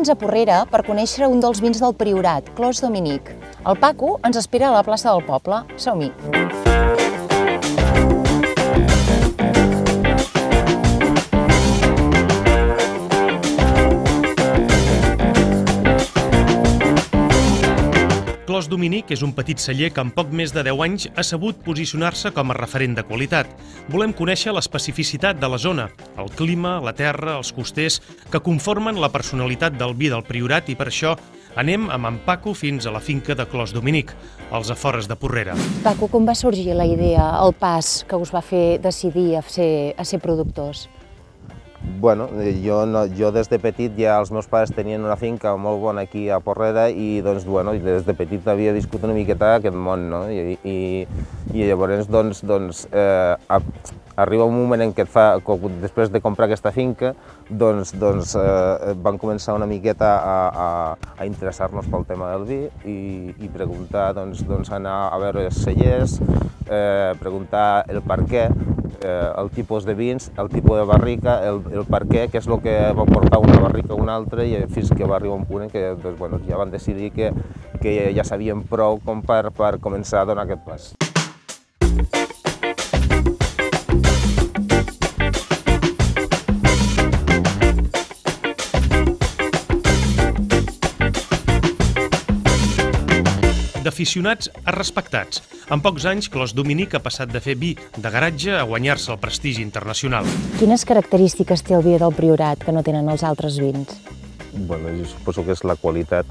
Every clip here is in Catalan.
fins a Porrera per conèixer un dels vins del Priorat, Clos Dominic. El Paco ens espera a la plaça del poble. Som-hi! Clos Dominic és un petit celler que en poc més de 10 anys ha sabut posicionar-se com a referent de qualitat. Volem conèixer l'especificitat de la zona, el clima, la terra, els costers, que conformen la personalitat del vi del Priorat i per això anem amb en Paco fins a la finca de Clos Dominic, als afores de Porrera. Paco, com va sorgir la idea, el pas que us va fer decidir a ser productors? Bueno, jo des de petit ja els meus pares tenien una finca molt bona aquí a Porrera i doncs, bueno, des de petit havia viscut una miqueta aquest món, no? I llavors arriba un moment en què després de comprar aquesta finca van començar una miqueta a interessar-nos pel tema del vi i preguntar, anar a veure els cellers, preguntar el per què, el tipus de vins, el tipus de barrica, el per què és el que va portar una barrica a una altra i fins que va arribar un punt en què ja van decidir que ja sabien prou com per començar a donar aquest pas. D'aficionats a respectats. En pocs anys, Clos Dominic ha passat de fer vi de garatge a guanyar-se el prestigi internacional. Quines característiques té el vi del Priorat que no tenen els altres vins? Bueno, jo suposo que és la qualitat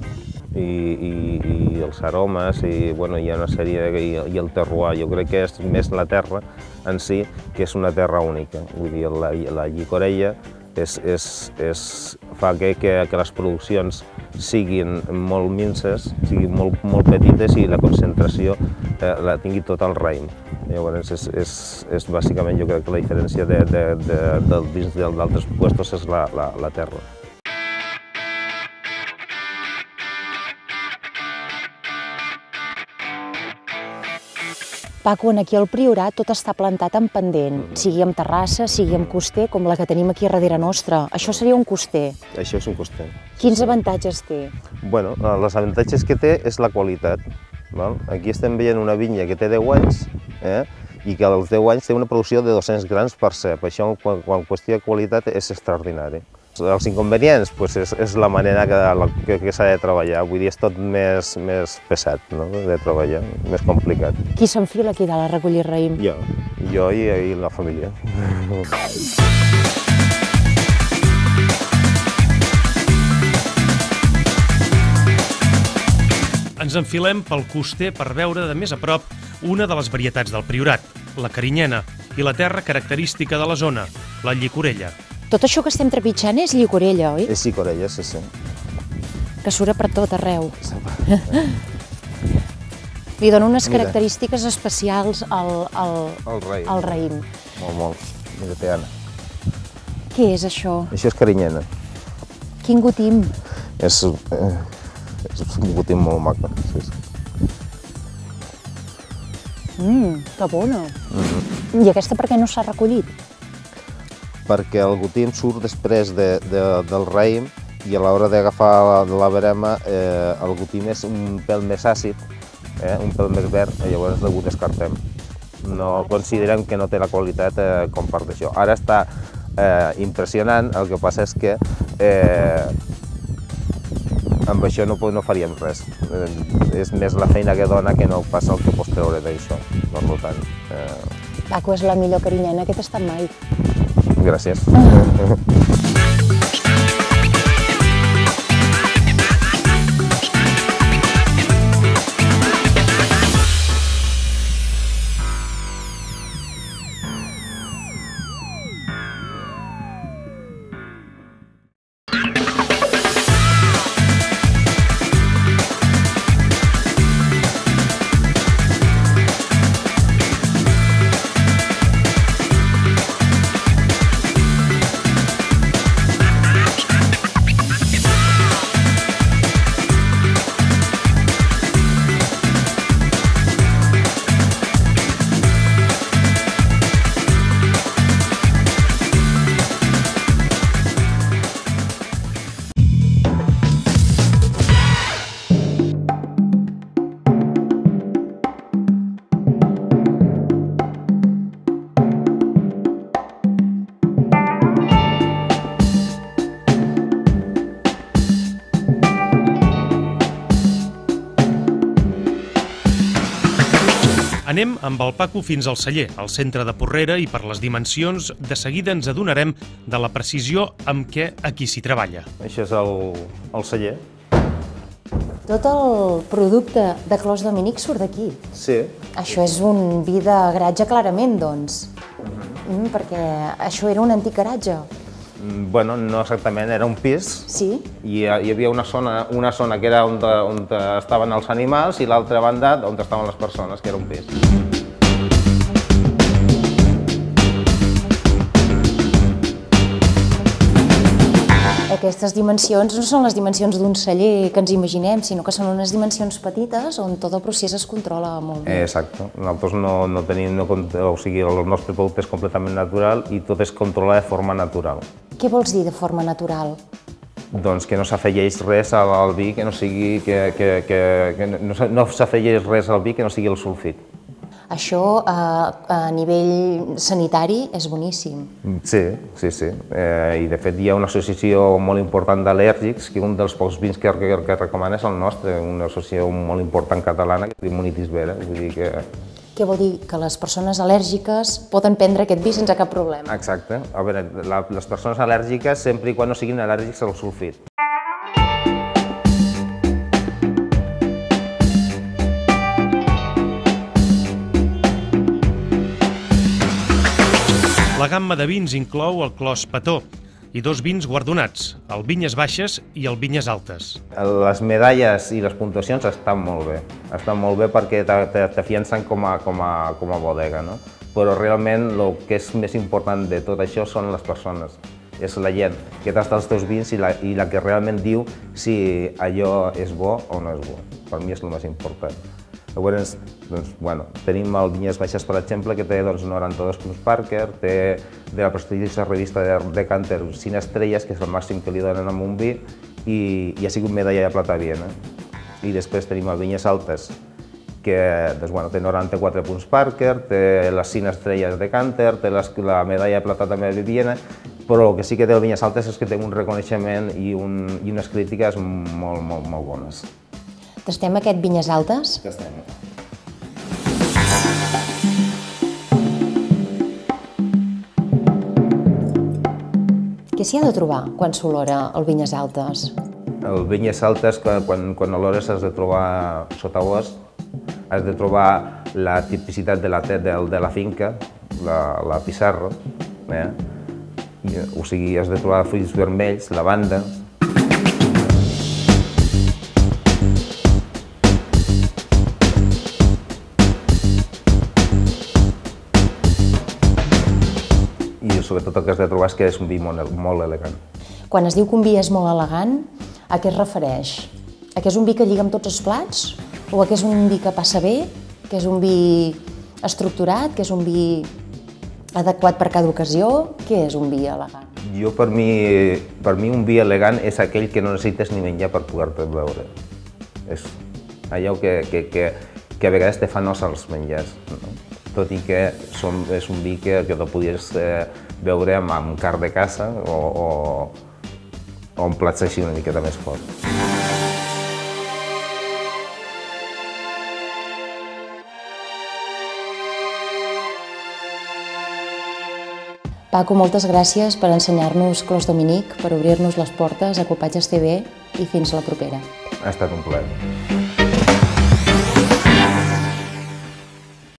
i els aromes i hi ha una sèrie i el terroir. Jo crec que és més la terra en si, que és una terra única. Vull dir, la llicorella fa que les produccions siguin molt minces, siguin molt petites i la concentració la tingui tot el raïm. Llavors, és bàsicament, jo crec que la diferència dels vins d'altres puestos és la terra. Paco, aquí al Priorat tot està plantat en pendent, sigui amb terrassa, sigui amb coster, com la que tenim aquí darrere nostra. Això seria un coster. Això és un coster. Quins avantatges té? Bueno, els avantatges que té és la qualitat. Aquí estem veient una vinya que té 10 anys i que als 10 anys té una producció de 200 grams per cep. Això, en qüestió de qualitat, és extraordinari. Els inconvenients és la manera que s'ha de treballar, vull dir, és tot més pesat de treballar, més complicat. Qui s'enfila aquí dalt a recollir raïm? Jo i la família. Ens enfilem pel coster per veure de més a prop una de les varietats del Priorat, la carinyena, i la terra característica de la zona, la llicorella. Tot això que estem trepitjant és llicorella, oi? És llicorella, sí. Que surt per tot arreu. Li dona unes característiques especials al raïm. Molt. Mira, té Anna. Què és això? Això és carinyena. Quin gotim? És un gotim molt maco, sí. Que bona. I aquesta per què no s'ha recollit? Perquè el gotim surt després del raïm i a l'hora d'agafar la verema el gotim és un pèl més àcid, un pèl més verd, i llavors ho descartem. No considerem que no té la qualitat com per d'això. Ara està impressionant, el que passa és que amb això no faríem res. És més la feina que dona que no passa el que pots treure d'això. Per tant... Paco, és la millor carinyena que he tastat mai. Gràcies. Anem amb el Paco fins al celler, al centre de Porrera, i per les dimensions de seguida ens adonarem de la precisió amb què aquí s'hi treballa. Això és el celler. Tot el producte de Clos Dominic surt d'aquí. Sí. Això és un vi de garatge clarament, doncs. Perquè això era un antic garatge. Bueno, no exactament, era un pis. Sí? I hi havia una zona que era on estaven els animals i l'altra banda on estaven les persones, que era un pis. Aquestes dimensions no són les dimensions d'un celler que ens imaginem, sinó que són unes dimensions petites on tot el procés es controla molt bé. Exacte. Nosaltres no tenim, o sigui, el nostre producte és completament natural i tot es controla de forma natural. Què vols dir de forma natural? Doncs que no s'afegeix res al vi, que no sigui, no s'afegeix res al vi que no sigui el sulfit. Això a nivell sanitari és boníssim. Sí. I de fet hi ha una associació molt important d'al·lèrgics, que un dels pocs vins que recomana és el nostre, una associació molt important catalana, que es diu Munitis Vera. Vull dir que... Què vol dir? Que les persones al·lèrgiques poden prendre aquest vi sense cap problema? Exacte. A veure, les persones al·lèrgiques sempre i quan no siguin al·lèrgics al sulfit. La gamma de vins inclou el Clos Petó i dos vins guardonats, el Vinyes Baixes i el Vinyes Altes. Les medalles i les puntuacions estan molt bé perquè t'afiancen com a bodega, no? Però realment el que és més important de tot això són les persones. És la gent que tasta els teus vins i la que realment diu si allò és bo o no és bo. Per mi és el més important. Llavors, tenim el Vinyes Baixes, per exemple, que té 92 punts Parker, té de la prestigiosa revista Decanter 5 estrelles, que és el màxim que li donen a un vi, i ha sigut medalla de plata a Viena. I després tenim el Vinyes Altes, que té 94 punts Parker, té les 5 estrelles de Decanter, té la medalla de plata també de Viena, però el que sí que té el Vinyes Altes és que té un reconeixement i unes crítiques molt bones. Tastem aquest Vinyes Altes? Tastem. Què s'hi ha de trobar quan s'olora el Vinyes Altes? El Vinyes Altes, quan olores, has de trobar sotabosc, has de trobar la tipicitat de la finca, la pissarra, o sigui, has de trobar fruits vermells, lavanda. I sobretot el que has de trobar és que és un vi molt elegant. Quan es diu que un vi és molt elegant, a què es refereix? A que és un vi que lliga amb tots els plats? O a que és un vi que passa bé? Que és un vi estructurat? Que és un vi adequat per cada ocasió? Què és un vi elegant? Per mi un vi elegant és aquell que no necessites ni menjar per poder-te beure. És allò que a vegades te fa nosa els menjars. Tot i que és un vi que te'l podies beure amb carn de caça o amb plats així una miqueta més forts. Paco, moltes gràcies per ensenyar-nos Clos Dominic, per obrir-nos les portes a Copatges TV i fins la propera. Ha estat un plaer.